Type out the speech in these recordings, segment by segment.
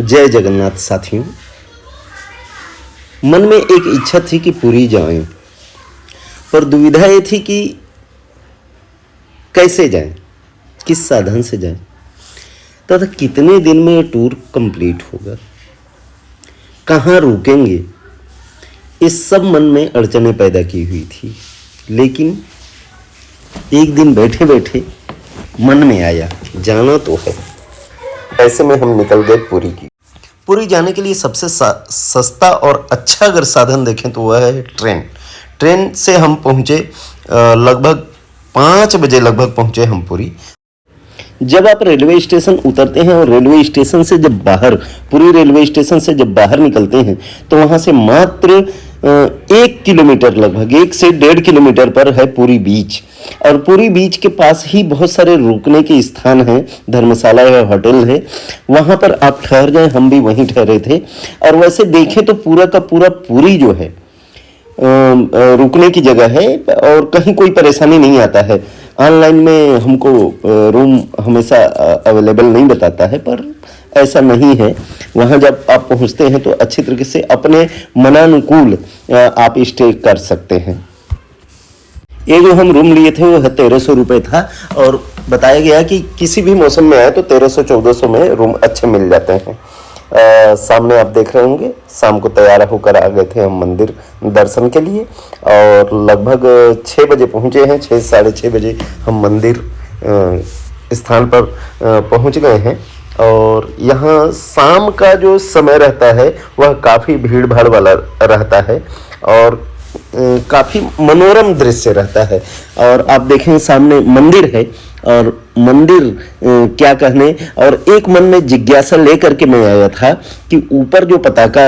जय जगन्नाथ साथियों। मन में एक इच्छा थी कि पुरी जाएं, पर दुविधा ये थी कि कैसे जाएं, किस साधन से जाएं, तथा कितने दिन में ये टूर कंप्लीट होगा, कहाँ रुकेंगे। इस सब मन में अड़चने पैदा की हुई थी। लेकिन एक दिन बैठे बैठे मन में आया जाना तो है। ऐसे में हम निकल गए पुरी की। पुरी जाने के लिए सबसे सस्ता और अच्छा अगर साधन देखें तो वह है ट्रेन। ट्रेन से हम पहुँचे लगभग 5 बजे लगभग पहुँचे हम पुरी। जब आप रेलवे स्टेशन उतरते हैं और रेलवे स्टेशन से जब बाहर पुरी रेलवे स्टेशन से जब बाहर निकलते हैं तो वहाँ से मात्र 1 किलोमीटर लगभग 1 से 1.5 किलोमीटर पर है पुरी बीच। और पुरी बीच के पास ही बहुत सारे रुकने के स्थान हैं, धर्मशाला है, होटल है, वहाँ पर आप ठहर जाएं। हम भी वहीं ठहरे थे। और वैसे देखें तो पूरा का पूरा पुरी जो है रुकने की जगह है और कहीं कोई परेशानी नहीं आता है। ऑनलाइन में हमको रूम हमेशा अवेलेबल नहीं बताता है, पर ऐसा नहीं है। वहाँ जब आप पहुँचते हैं तो अच्छी तरीके से अपने मनानुकूल आप स्टे कर सकते हैं। ये जो हम रूम लिए थे वो 1300 रुपये था और बताया गया कि किसी भी मौसम में आए तो 1300-1400 में रूम अच्छे मिल जाते हैं। सामने आप देख रहे होंगे शाम को तैयार होकर आ गए थे हम मंदिर दर्शन के लिए और लगभग 6 बजे पहुँचे हैं। 6 साढ़े 6 बजे हम मंदिर स्थान पर पहुँच गए हैं। और यहाँ शाम का जो समय रहता है वह काफ़ी भीड़ भाड़ वाला रहता है और काफ़ी मनोरम दृश्य रहता है। और आप देखें सामने मंदिर है और मंदिर क्या कहने। और एक मन में जिज्ञासा लेकर के मैं आया था कि ऊपर जो पताका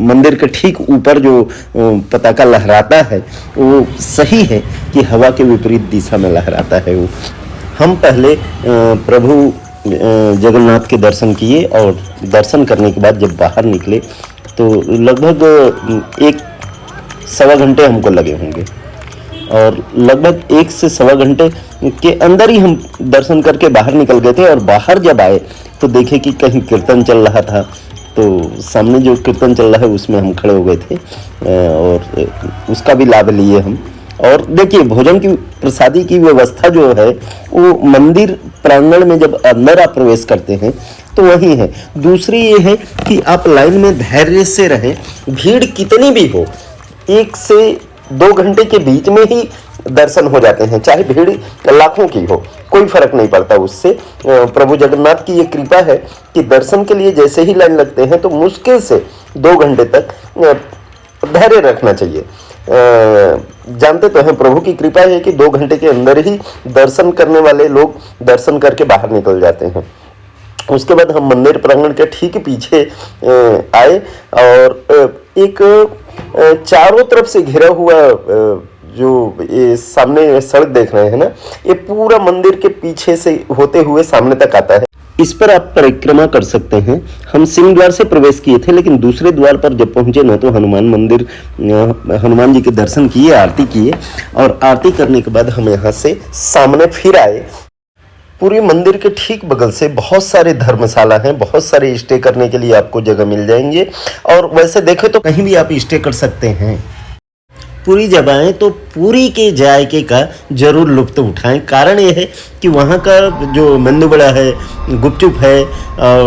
मंदिर के ठीक ऊपर जो पताका लहराता है वो सही है कि हवा के विपरीत दिशा में लहराता है वो। हम पहले प्रभु जगन्नाथ के दर्शन किए और दर्शन करने के बाद जब बाहर निकले तो लगभग 1 सवा घंटे हमको लगे होंगे और लगभग 1 से सवा घंटे के अंदर ही हम दर्शन करके बाहर निकल गए थे। और बाहर जब आए तो देखे कि कहीं कीर्तन चल रहा था, तो सामने जो कीर्तन चल रहा है उसमें हम खड़े हो गए थे और उसका भी लाभ लिए हम। और देखिए भोजन की प्रसादी की व्यवस्था जो है वो मंदिर प्रांगण में जब अंदर आप प्रवेश करते हैं तो वही है। दूसरी ये है कि आप लाइन में धैर्य से रहें। भीड़ कितनी भी हो 1 से 2 घंटे के बीच में ही दर्शन हो जाते हैं, चाहे भीड़ लाखों की हो, कोई फर्क नहीं पड़ता उससे। प्रभु जगन्नाथ की ये कृपा है कि दर्शन के लिए जैसे ही लाइन लगते हैं तो मुश्किल से 2 घंटे तक धैर्य रखना चाहिए। जानते तो हैं प्रभु की कृपा है कि 2 घंटे के अंदर ही दर्शन करने वाले लोग दर्शन करके बाहर निकल जाते हैं। उसके बाद हम मंदिर प्रांगण के ठीक पीछे आए और एक चारों तरफ से घिरा हुआ जो ये सामने सड़क देख रहे हैं ना, ये पूरा मंदिर के पीछे से होते हुए सामने तक आता है। इस पर आप परिक्रमा कर सकते हैं। हम सिंह द्वार से प्रवेश किए थे, लेकिन दूसरे द्वार पर जब पहुंचे ना तो हनुमान मंदिर हनुमान जी के दर्शन किए, आरती किए और आरती करने के बाद हम यहाँ से सामने फिर आए। पूरी मंदिर के ठीक बगल से बहुत सारे धर्मशाला हैं, बहुत सारे स्टे करने के लिए आपको जगह मिल जाएंगे। और वैसे देखें तो कहीं भी आप स्टे कर सकते हैं। पूरी जब आएँ तो पूरी के जायके का जरूर लुत्फ उठाएं। कारण ये है कि वहाँ का जो मेंदू वड़ा है, गुपचुप है,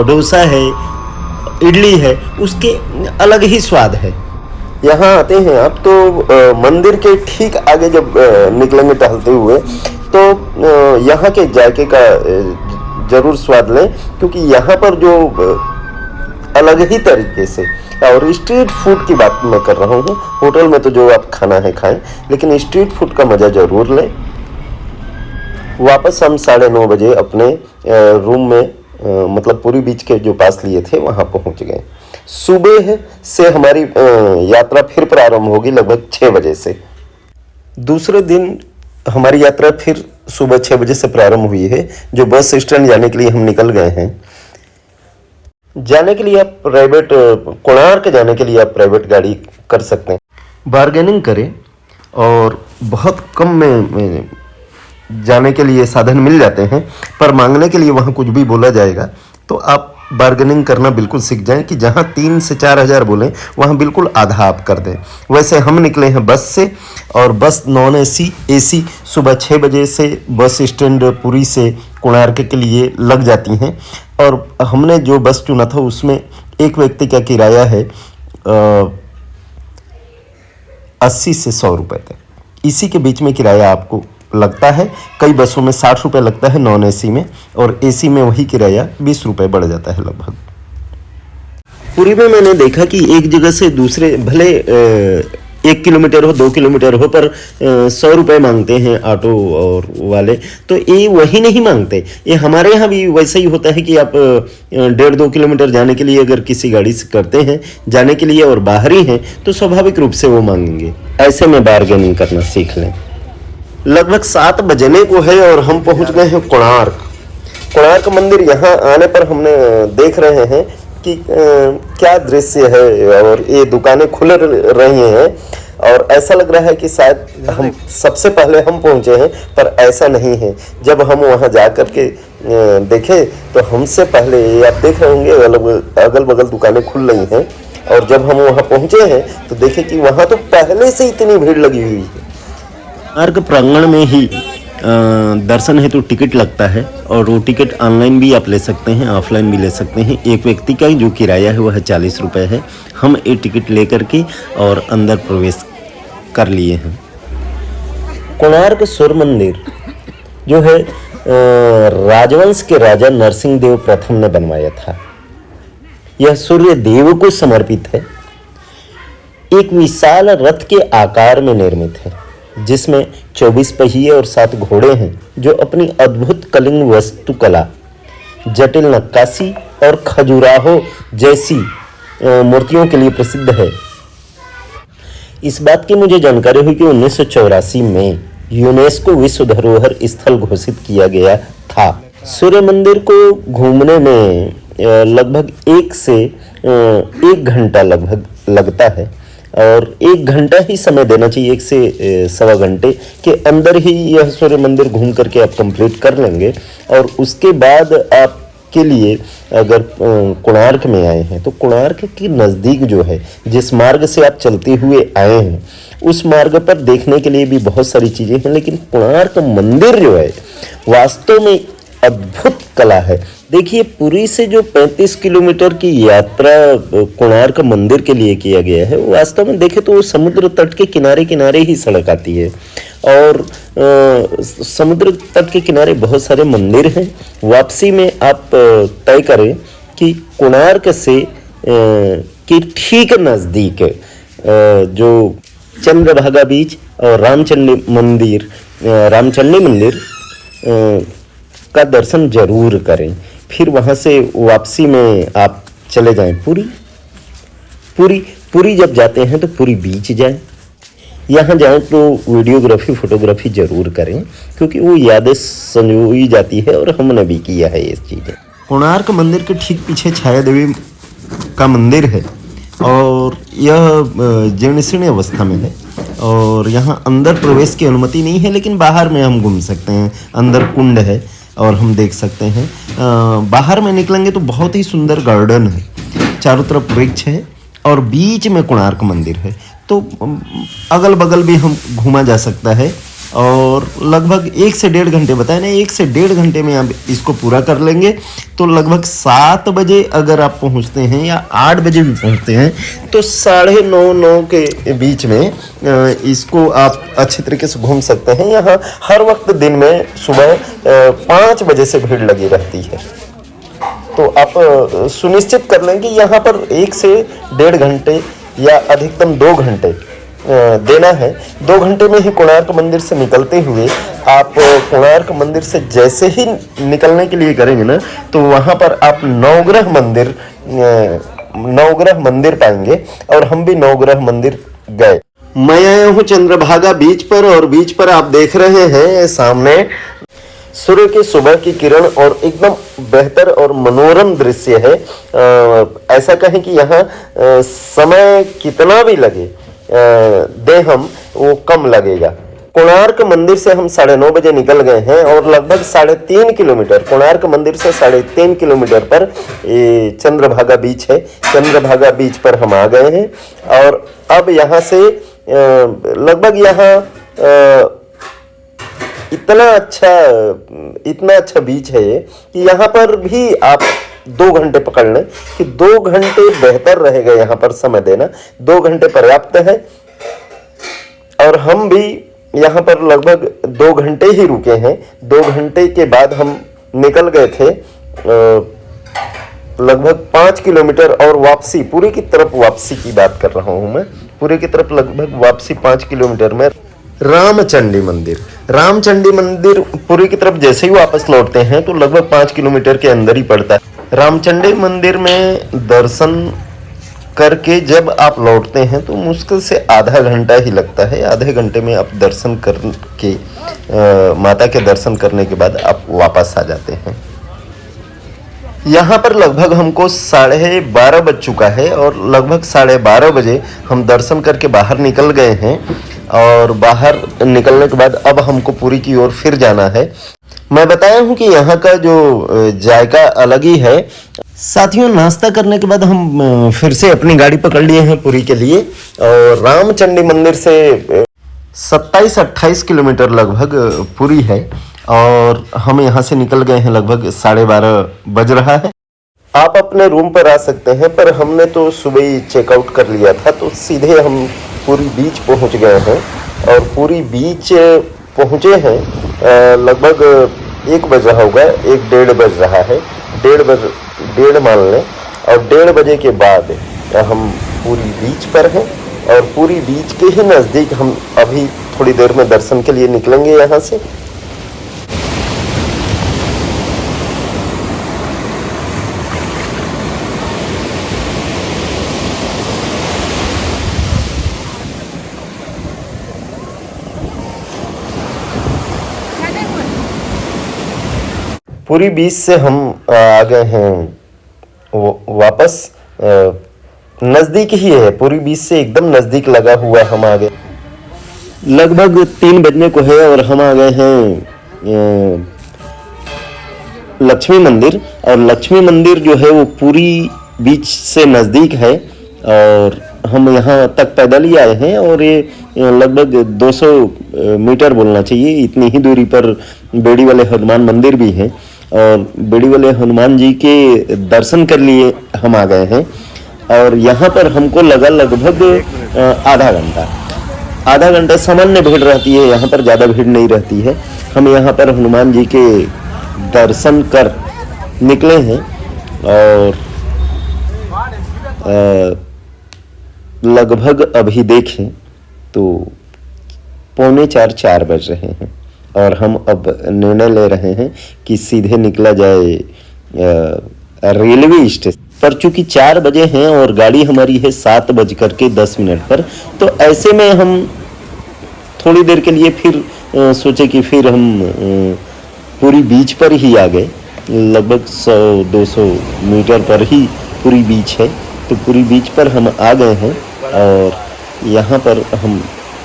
डोसा है, इडली है, उसके अलग ही स्वाद है। यहाँ आते हैं आप तो मंदिर के ठीक आगे जब निकलेंगे टहलते हुए तो यहाँ के जायके का जरूर स्वाद लें, क्योंकि यहाँ पर जो अलग ही तरीके से। और स्ट्रीट फूड की बात मैं कर रहा हूँ, होटल में तो जो आप खाना है खाएं, लेकिन स्ट्रीट फूड का मज़ा ज़रूर लें। वापस हम 9:30 बजे अपने रूम में मतलब पूरी बीच के जो पास लिए थे वहाँ पहुँच गए। सुबह से हमारी यात्रा फिर प्रारंभ होगी लगभग 6 बजे से। दूसरे दिन हमारी यात्रा फिर सुबह 6 बजे से प्रारंभ हुई है। जो बस स्टैंड जाने के लिए हम निकल गए हैं, जाने के लिए आप प्राइवेट कोणार्क जाने के लिए आप प्राइवेट गाड़ी कर सकते हैं। बार्गेनिंग करें और बहुत कम में जाने के लिए साधन मिल जाते हैं, पर मांगने के लिए वहाँ कुछ भी बोला जाएगा। तो आप बार्गेनिंग करना बिल्कुल सीख जाएं कि जहाँ 3 से 4 हज़ार बोलें वहाँ बिल्कुल आधा आप कर दें। वैसे हम निकले हैं बस से, और बस नॉन एसी एसी सुबह 6 बजे से बस स्टैंड पुरी से कोणार्क के लिए लग जाती हैं। और हमने जो बस चुना था उसमें एक व्यक्ति का किराया है 80 से 100 रुपये तक, इसी के बीच में किराया आपको लगता है। कई बसों में 60 रुपये लगता है नॉन एसी में, और एसी में वही किराया 20 रुपये बढ़ जाता है लगभग। पुरी में मैंने देखा कि एक जगह से दूसरे, भले 1 किलोमीटर हो 2 किलोमीटर हो, पर 100 रुपये मांगते हैं ऑटो और वाले। तो ये वही नहीं मांगते, ये हमारे यहाँ भी वैसा ही होता है कि आप 1.5-2 किलोमीटर जाने के लिए अगर किसी गाड़ी से करते हैं जाने के लिए और बाहरी हैं तो स्वाभाविक रूप से वो मांगेंगे। ऐसे में बार्गेनिंग करना सीख लें। लगभग 7 बजने को है और हम पहुंच गए हैं कोणार्क मंदिर। यहाँ आने पर हमने देख रहे हैं कि क्या दृश्य है, और ये दुकानें खुल रही हैं, और ऐसा लग रहा है कि शायद हम सबसे पहले हम पहुंचे हैं, पर ऐसा नहीं है। जब हम वहां जा कर के देखे तो हमसे पहले, आप देख रहे होंगे अगल बगल दुकानें खुल रही हैं, और जब हम वहां पहुंचे हैं तो देखे कि वहां तो पहले से इतनी भीड़ लगी हुई है। कोणार्क प्रांगण में ही दर्शन हेतु टिकट लगता है, और वो टिकट ऑनलाइन भी आप ले सकते हैं, ऑफलाइन भी ले सकते हैं। एक व्यक्ति का जो किराया है वह 40 रुपये है। हम ये टिकट ले करके और अंदर प्रवेश कर लिए हैं। कोणार्क सूर्य मंदिर जो है राजवंश के राजा नरसिंह देव प्रथम ने बनवाया था। यह सूर्य देव को समर्पित है। एक विशाल रथ के आकार में निर्मित है, जिसमें 24 पहिए और 7 घोड़े हैं, जो अपनी अद्भुत कलिंग वास्तुकला, जटिल नक्काशी और खजुराहो जैसी मूर्तियों के लिए प्रसिद्ध है। इस बात की मुझे जानकारी हुई कि 1984 में यूनेस्को विश्व धरोहर स्थल घोषित किया गया था। सूर्य मंदिर को घूमने में लगभग 1 से 1 घंटा लगभग लगता है, और 1 घंटा ही समय देना चाहिए, 1 से सवा घंटे के अंदर ही यह सूर्य मंदिर घूम करके आप कंप्लीट कर लेंगे। और उसके बाद आपके लिए अगर कोणार्क में आए हैं तो कोणार्क के नज़दीक जो है, जिस मार्ग से आप चलते हुए आए हैं उस मार्ग पर देखने के लिए भी बहुत सारी चीज़ें हैं, लेकिन कोणार्क मंदिर जो है वास्तव में अद्भुत कला है। देखिए, पुरी से जो 35 किलोमीटर की यात्रा कोणार्क मंदिर के लिए किया गया है, वास्तव में देखें तो समुद्र तट के किनारे किनारे ही सड़क आती है, और समुद्र तट के किनारे बहुत सारे मंदिर हैं। वापसी में आप तय करें कि कोणार्क से कि ठीक नज़दीक जो चंद्रभागा बीच और रामचंडी मंदिर का दर्शन जरूर करें। फिर वहाँ से वापसी में आप चले जाएं पुरी जब जाते हैं तो पुरी बीच जाएं। यहाँ जाएं तो वीडियोग्राफी फोटोग्राफी जरूर करें, क्योंकि वो यादें संजोई जाती है, और हमने भी किया है ये चीज़ें। कोणार्क मंदिर के ठीक पीछे छाया देवी का मंदिर है, और यह जीर्ण अवस्था में है, और यहाँ अंदर प्रवेश की अनुमति नहीं है, लेकिन बाहर में हम घूम सकते हैं। अंदर कुंड है और हम देख सकते हैं। बाहर में निकलेंगे तो बहुत ही सुंदर गार्डन है, चारों तरफ वृक्ष है, और बीच में कोणार्क मंदिर है। तो अगल बगल भी हम घूमा जा सकता है, और लगभग 1 से 1.5 घंटे बताए ना, 1 से 1.5 घंटे में आप इसको पूरा कर लेंगे। तो लगभग 7 बजे अगर आप पहुंचते हैं या 8 बजे भी पहुंचते हैं तो 9:30 के बीच में इसको आप अच्छे तरीके से घूम सकते हैं। यहाँ हर वक्त दिन में सुबह 5 बजे से भीड़ लगी रहती है। तो आप सुनिश्चित कर लें कि यहाँ पर 1 से 1.5 घंटे या अधिकतम 2 घंटे देना है। 2 घंटे में ही कोणार्क मंदिर से निकलते हुए आप कोणार्क मंदिर से जैसे ही निकलने के लिए करेंगे ना, तो वहाँ पर आप नवग्रह मंदिर पाएंगे, और हम भी नवग्रह मंदिर गए। मैं आया हूँ चंद्रभागा बीच पर, और बीच पर आप देख रहे हैं सामने सूर्य की सुबह की किरण, और एकदम बेहतर और मनोरम दृश्य है। ऐसा कहें कि यहाँ समय कितना भी लगे दे हम, वो कम लगेगा। कोणार्क मंदिर से हम 9:30 बजे निकल गए हैं और लगभग 3.5 किलोमीटर, कोणार्क मंदिर से 3.5 किलोमीटर पर ये चंद्रभागा बीच है। चंद्रभागा बीच पर हम आ गए हैं और अब यहाँ से लगभग यहाँ इतना अच्छा बीच है ये कि यहाँ पर भी आप 2 घंटे पकड़ लें कि 2 घंटे बेहतर रहेगा यहाँ पर समय देना। 2 घंटे पर्याप्त है और हम भी यहाँ पर लगभग 2 घंटे ही रुके हैं। 2 घंटे के बाद हम निकल गए थे लगभग 5 किलोमीटर और वापसी, पूरी की तरफ वापसी की बात कर रहा हूँ मैं, पूरी की तरफ लगभग वापसी 5 किलोमीटर में रामचंडी मंदिर। रामचंडी मंदिर पुरी की तरफ जैसे ही वापस लौटते हैं तो लगभग 5 किलोमीटर के अंदर ही पड़ता है। रामचंडी मंदिर में दर्शन करके जब आप लौटते हैं तो मुश्किल से आधा घंटा ही लगता है। आधे घंटे में आप दर्शन करके माता के दर्शन करने के बाद आप वापस आ जाते हैं। यहाँ पर लगभग हमको 12:30 बज चुका है और लगभग 12:30 बजे हम दर्शन करके बाहर निकल गए हैं और बाहर निकलने के बाद अब हमको पुरी की ओर फिर जाना है। मैं बताया हूँ कि यहाँ का जो जायका अलग ही है। साथियों, नाश्ता करने के बाद हम फिर से अपनी गाड़ी पकड़ लिए हैं पुरी के लिए और रामचंडी मंदिर से 27-28 किलोमीटर लगभग पुरी है और हम यहाँ से निकल गए हैं लगभग 12:30 बज रहा है। आप अपने रूम पर आ सकते हैं, पर हमने तो सुबह ही चेकआउट कर लिया था तो सीधे हम पूरी बीच पहुँच गए हैं और पूरी बीच पहुँचे हैं लगभग 1 बज रहा होगा, 1:30 बज रहा है, 1:30 मान लें। और 1:30 बजे के बाद हम पूरी बीच पर हैं और पूरी बीच के ही नज़दीक हम अभी थोड़ी देर में दर्शन के लिए निकलेंगे यहाँ से। पूरी बीच से हम आ गए हैं वापस, नज़दीक ही है, पूरी बीच से एकदम नज़दीक लगा हुआ हम आ गए। लगभग 3 बजने को है और हम आ गए हैं लक्ष्मी मंदिर। और लक्ष्मी मंदिर जो है वो पूरी बीच से नज़दीक है और हम यहाँ तक पैदल ही आए हैं और ये लगभग 200 मीटर बोलना चाहिए, इतनी ही दूरी पर बेड़ी वाले हनुमान मंदिर भी है और बेड़ी वाले हनुमान जी के दर्शन कर लिए हम आ गए हैं। और यहाँ पर हमको लगा लगभग आधा घंटा सामान्य भीड़ रहती है, यहाँ पर ज़्यादा भीड़ नहीं रहती है। हम यहाँ पर हनुमान जी के दर्शन कर निकले हैं और लगभग अभी देखें तो 3:45-4 बज रहे हैं और हम अब निर्णय ले रहे हैं कि सीधे निकला जाए रेलवे स्टेशन पर। चूंकि 4 बजे हैं और गाड़ी हमारी है 7:10 पर, तो ऐसे में हम थोड़ी देर के लिए फिर सोचे कि फिर हम पूरी बीच पर ही आ गए। लगभग 100-200 मीटर पर ही पूरी बीच है, तो पूरी बीच पर हम आ गए हैं और यहाँ पर हम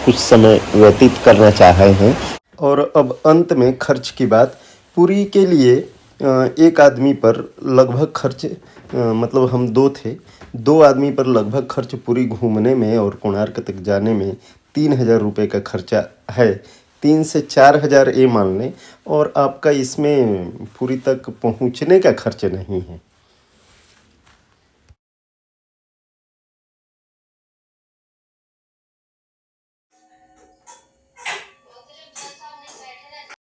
कुछ समय व्यतीत करना चाह रहे हैं। और अब अंत में खर्च की बात, पूरी के लिए एक आदमी पर लगभग खर्च, मतलब हम 2 थे, 2 आदमी पर लगभग खर्च पूरी घूमने में और कोणार्क तक जाने में 3,000 रुपये का खर्चा है। 3 से 4,000 ये मान लें और आपका इसमें पूरी तक पहुंचने का खर्च नहीं है।